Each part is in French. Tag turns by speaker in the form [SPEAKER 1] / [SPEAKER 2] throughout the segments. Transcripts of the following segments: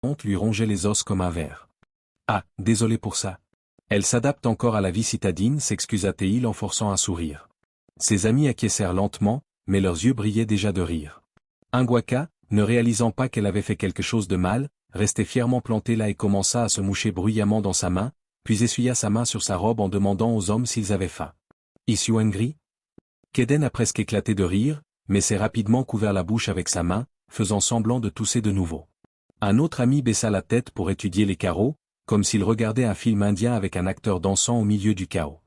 [SPEAKER 1] honte lui rongeait les os comme un ver. Ah, désolé pour ça. Elle s'adapte encore à la vie citadine, s'excusa Théil en forçant un sourire. Ses amis acquiescèrent lentement, mais leurs yeux brillaient déjà de rire. Ingwaka, ne réalisant pas qu'elle avait fait quelque chose de mal, restait fièrement plantée là et commença à se moucher bruyamment dans sa main, puis essuya sa main sur sa robe en demandant aux hommes s'ils avaient faim. « Is you hungry ?» Keden a presque éclaté de rire, mais s'est rapidement couvert la bouche avec sa main, faisant semblant de tousser de nouveau. Un autre ami baissa la tête pour étudier les carreaux, comme s'il regardait un film indien avec un acteur dansant au milieu du chaos.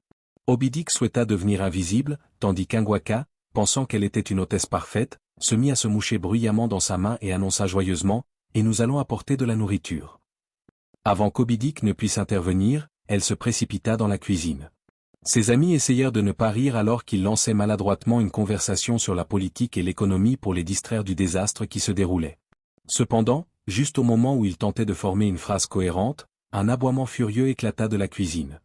[SPEAKER 1] Obidik souhaita devenir invisible, tandis qu'Ingwaka, pensant qu'elle était une hôtesse parfaite, se mit à se moucher bruyamment dans sa main et annonça joyeusement « Et nous allons apporter de la nourriture. » Avant qu'Obidik ne puisse intervenir, elle se précipita dans la cuisine. Ses amis essayèrent de ne pas rire alors qu'il lançait maladroitement une conversation sur la politique et l'économie pour les distraire du désastre qui se déroulait. Cependant, juste au moment où il tentait de former une phrase cohérente, un aboiement furieux éclata de la cuisine.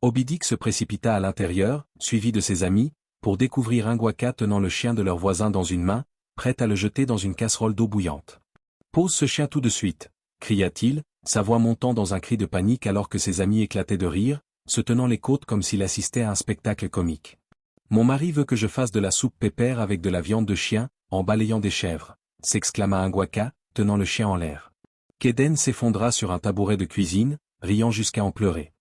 [SPEAKER 1] Obidik se précipita à l'intérieur, suivi de ses amis, pour découvrir Ingwaka tenant le chien de leur voisin dans une main, prête à le jeter dans une casserole d'eau bouillante. « Pose ce chien tout de suite !» cria-t-il, sa voix montant dans un cri de panique alors que ses amis éclataient de rire, se tenant les côtes comme s'il assistait à un spectacle comique. « Mon mari veut que je fasse de la soupe pépère avec de la viande de chien, en balayant des chèvres !» s'exclama Ingwaka, tenant le chien en l'air. Keden s'effondra sur un tabouret de cuisine, riant jusqu'à en pleurer.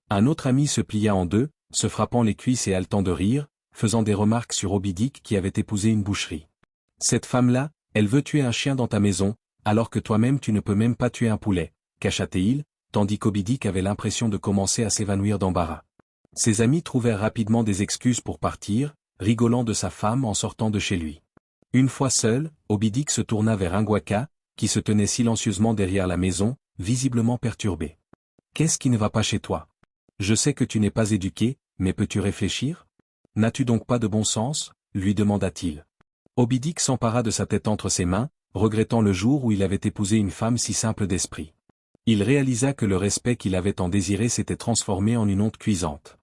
[SPEAKER 1] Un autre ami se plia en deux, se frappant les cuisses et haletant de rire, faisant des remarques sur Obidik qui avait épousé une boucherie. « Cette femme-là, elle veut tuer un chien dans ta maison, alors que toi-même tu ne peux même pas tuer un poulet », cacha Théil, tandis qu'Obidik avait l'impression de commencer à s'évanouir d'embarras. Ses amis trouvèrent rapidement des excuses pour partir, rigolant de sa femme en sortant de chez lui. Une fois seul, Obidik se tourna vers Ingwaka, qui se tenait silencieusement derrière la maison, visiblement perturbé. « Qu'est-ce qui ne va pas chez toi ? Je sais que tu n'es pas éduqué, mais peux-tu réfléchir ? N'as-tu donc pas de bon sens ?» lui demanda-t-il. Obidik s'empara de sa tête entre ses mains, regrettant le jour où il avait épousé une femme si simple d'esprit. Il réalisa que le respect qu'il avait tant désiré s'était transformé en une honte cuisante.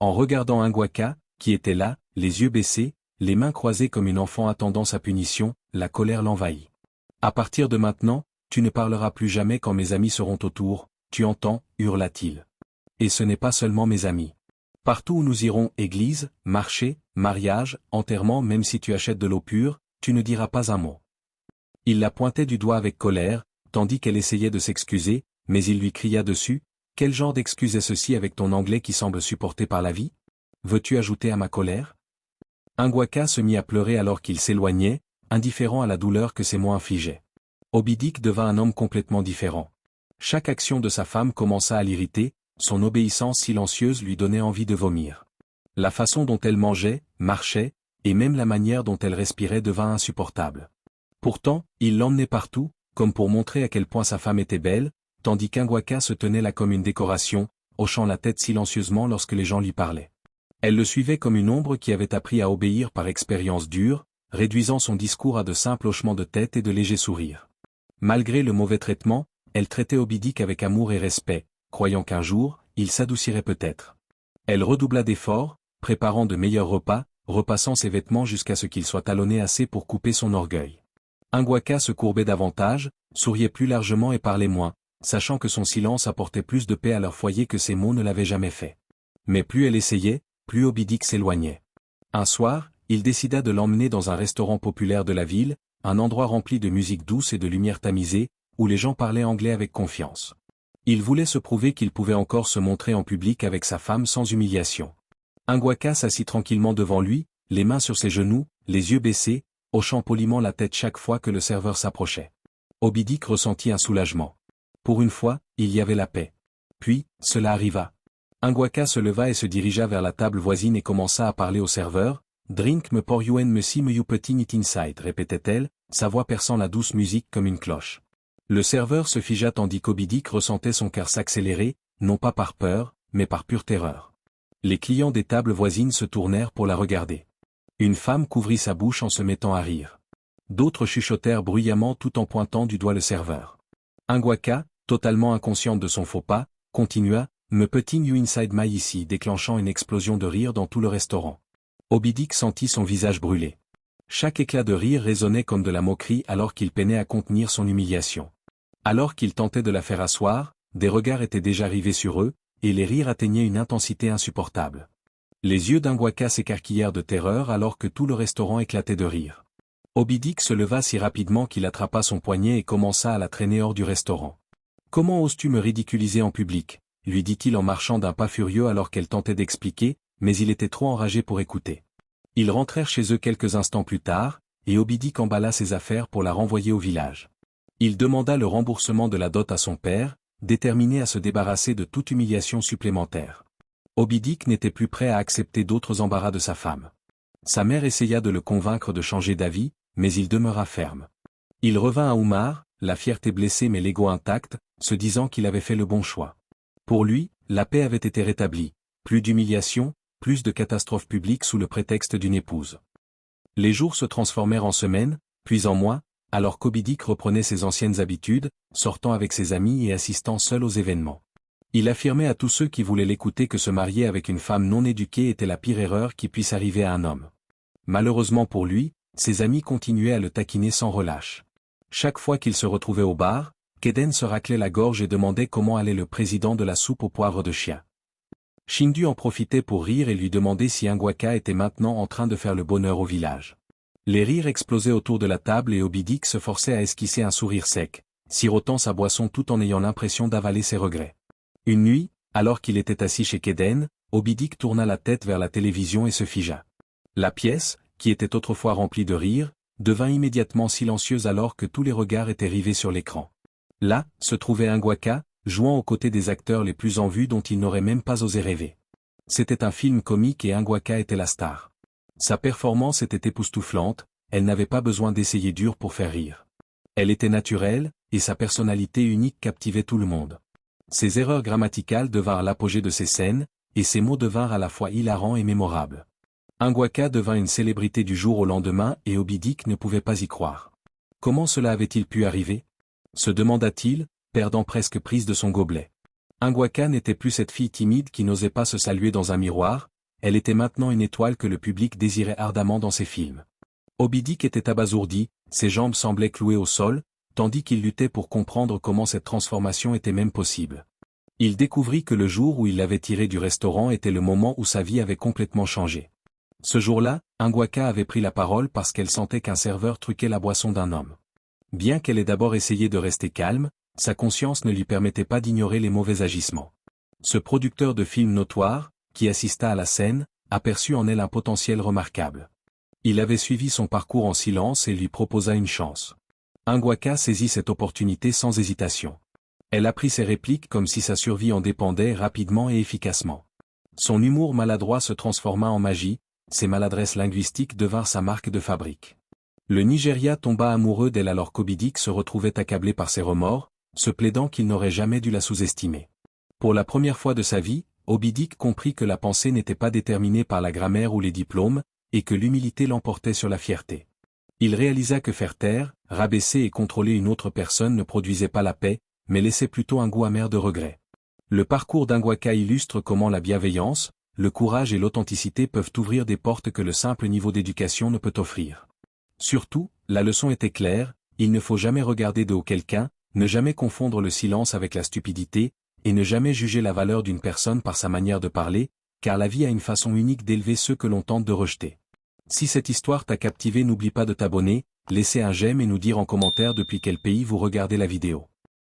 [SPEAKER 1] En regardant Ingwaka, qui était là, les yeux baissés, les mains croisées comme une enfant attendant sa punition, la colère l'envahit. « À partir de maintenant, tu ne parleras plus jamais quand mes amis seront autour, tu entends ?» hurla-t-il. « Et ce n'est pas seulement mes amis. Partout où nous irons, église, marché, mariage, enterrement, même si tu achètes de l'eau pure, tu ne diras pas un mot. » Il la pointait du doigt avec colère, tandis qu'elle essayait de s'excuser, mais il lui cria dessus, « Quel genre d'excuse est ceci avec ton anglais qui semble supporté par la vie ? Veux-tu ajouter à ma colère ?» Ingwaka se mit à pleurer alors qu'il s'éloignait, indifférent à la douleur que ses mots infligeaient. Obidik devint un homme complètement différent. Chaque action de sa femme commença à l'irriter, son obéissance silencieuse lui donnait envie de vomir. La façon dont elle mangeait, marchait, et même la manière dont elle respirait devint insupportable. Pourtant, il l'emmenait partout, comme pour montrer à quel point sa femme était belle, tandis qu'Ingwaka se tenait là comme une décoration, hochant la tête silencieusement lorsque les gens lui parlaient. Elle le suivait comme une ombre qui avait appris à obéir par expérience dure, réduisant son discours à de simples hochements de tête et de légers sourires. Malgré le mauvais traitement, elle traitait Obidik avec amour et respect, croyant qu'un jour, il s'adoucirait peut-être. Elle redoubla d'efforts, préparant de meilleurs repas, repassant ses vêtements jusqu'à ce qu'ils soient talonnés assez pour couper son orgueil. Ingwaka se courbait davantage, souriait plus largement et parlait moins, sachant que son silence apportait plus de paix à leur foyer que ses mots ne l'avaient jamais fait. Mais plus elle essayait, plus Obidik s'éloignait. Un soir, il décida de l'emmener dans un restaurant populaire de la ville, un endroit rempli de musique douce et de lumière tamisée, où les gens parlaient anglais avec confiance. Il voulait se prouver qu'il pouvait encore se montrer en public avec sa femme sans humiliation. Ingwaka s'assit tranquillement devant lui, les mains sur ses genoux, les yeux baissés, hochant poliment la tête chaque fois que le serveur s'approchait. Obidik ressentit un soulagement. Pour une fois, il y avait la paix. Puis, cela arriva. Ingwaka se leva et se dirigea vers la table voisine et commença à parler au serveur. « Drink me pour you and me see me you petit it inside » répétait-elle, sa voix perçant la douce musique comme une cloche. Le serveur se figea tandis qu'Obidik ressentait son cœur s'accélérer, non pas par peur, mais par pure terreur. Les clients des tables voisines se tournèrent pour la regarder. Une femme couvrit sa bouche en se mettant à rire. D'autres chuchotèrent bruyamment tout en pointant du doigt le serveur. Ingwaka, totalement inconsciente de son faux pas, continua « Me putting you inside my ici » déclenchant une explosion de rire dans tout le restaurant. Obidik sentit son visage brûler. Chaque éclat de rire résonnait comme de la moquerie alors qu'il peinait à contenir son humiliation. Alors qu'il tentait de la faire asseoir, des regards étaient déjà rivés sur eux, et les rires atteignaient une intensité insupportable. Les yeux d'Angwaka s'écarquillèrent de terreur alors que tout le restaurant éclatait de rire. Obidik se leva si rapidement qu'il attrapa son poignet et commença à la traîner hors du restaurant. « Comment oses-tu me ridiculiser en public ?» lui dit-il en marchant d'un pas furieux alors qu'elle tentait d'expliquer, mais il était trop enragé pour écouter. Ils rentrèrent chez eux quelques instants plus tard, et Obidik emballa ses affaires pour la renvoyer au village. Il demanda le remboursement de la dot à son père, déterminé à se débarrasser de toute humiliation supplémentaire. Obidik n'était plus prêt à accepter d'autres embarras de sa femme. Sa mère essaya de le convaincre de changer d'avis, mais il demeura ferme. Il revint à Oumar, la fierté blessée mais l'ego intact, se disant qu'il avait fait le bon choix. Pour lui, la paix avait été rétablie, plus d'humiliation, plus de catastrophes publiques sous le prétexte d'une épouse. Les jours se transformèrent en semaines, puis en mois, alors qu'Obidik reprenait ses anciennes habitudes, sortant avec ses amis et assistant seul aux événements. Il affirmait à tous ceux qui voulaient l'écouter que se marier avec une femme non éduquée était la pire erreur qui puisse arriver à un homme. Malheureusement pour lui, ses amis continuaient à le taquiner sans relâche. Chaque fois qu'il se retrouvait au bar, Keden se raclait la gorge et demandait comment allait le président de la soupe aux poivres de chien. Shindu en profitait pour rire et lui demander si Angwaka était maintenant en train de faire le bonheur au village. Les rires explosaient autour de la table et Obidik se forçait à esquisser un sourire sec, sirotant sa boisson tout en ayant l'impression d'avaler ses regrets. Une nuit, alors qu'il était assis chez Keden, Obidik tourna la tête vers la télévision et se figea. La pièce, qui était autrefois remplie de rires, devint immédiatement silencieuse alors que tous les regards étaient rivés sur l'écran. Là, se trouvait Angwaka, jouant aux côtés des acteurs les plus en vue dont il n'aurait même pas osé rêver. C'était un film comique et Angwaka était la star. Sa performance était époustouflante, elle n'avait pas besoin d'essayer dur pour faire rire. Elle était naturelle, et sa personnalité unique captivait tout le monde. Ses erreurs grammaticales devinrent l'apogée de ses scènes, et ses mots devinrent à la fois hilarants et mémorables. Angwaka devint une célébrité du jour au lendemain et Obidik ne pouvait pas y croire. Comment cela avait-il pu arriver ? Se demanda-t-il, perdant presque prise de son gobelet. Angwaka n'était plus cette fille timide qui n'osait pas se saluer dans un miroir, elle était maintenant une étoile que le public désirait ardemment dans ses films. Obidik était abasourdi, ses jambes semblaient clouées au sol, tandis qu'il luttait pour comprendre comment cette transformation était même possible. Il découvrit que le jour où il l'avait tiré du restaurant était le moment où sa vie avait complètement changé. Ce jour-là, Angwaka avait pris la parole parce qu'elle sentait qu'un serveur truquait la boisson d'un homme. Bien qu'elle ait d'abord essayé de rester calme, sa conscience ne lui permettait pas d'ignorer les mauvais agissements. Ce producteur de films notoire, qui assista à la scène, aperçut en elle un potentiel remarquable. Il avait suivi son parcours en silence et lui proposa une chance. Angwaka saisit cette opportunité sans hésitation. Elle apprit ses répliques comme si sa survie en dépendait rapidement et efficacement. Son humour maladroit se transforma en magie, ses maladresses linguistiques devinrent sa marque de fabrique. Le Nigeria tomba amoureux d'elle alors qu'Obidik se retrouvait accablé par ses remords, se plaidant qu'il n'aurait jamais dû la sous-estimer. Pour la première fois de sa vie, Obidik comprit que la pensée n'était pas déterminée par la grammaire ou les diplômes, et que l'humilité l'emportait sur la fierté. Il réalisa que faire taire, rabaisser et contrôler une autre personne ne produisait pas la paix, mais laissait plutôt un goût amer de regret. Le parcours d'Angwaka illustre comment la bienveillance, le courage et l'authenticité peuvent ouvrir des portes que le simple niveau d'éducation ne peut offrir. Surtout, la leçon était claire, il ne faut jamais regarder de haut quelqu'un, ne jamais confondre le silence avec la stupidité, et ne jamais juger la valeur d'une personne par sa manière de parler, car la vie a une façon unique d'élever ceux que l'on tente de rejeter. Si cette histoire t'a captivé, n'oublie pas de t'abonner, laisser un j'aime et nous dire en commentaire depuis quel pays vous regardez la vidéo.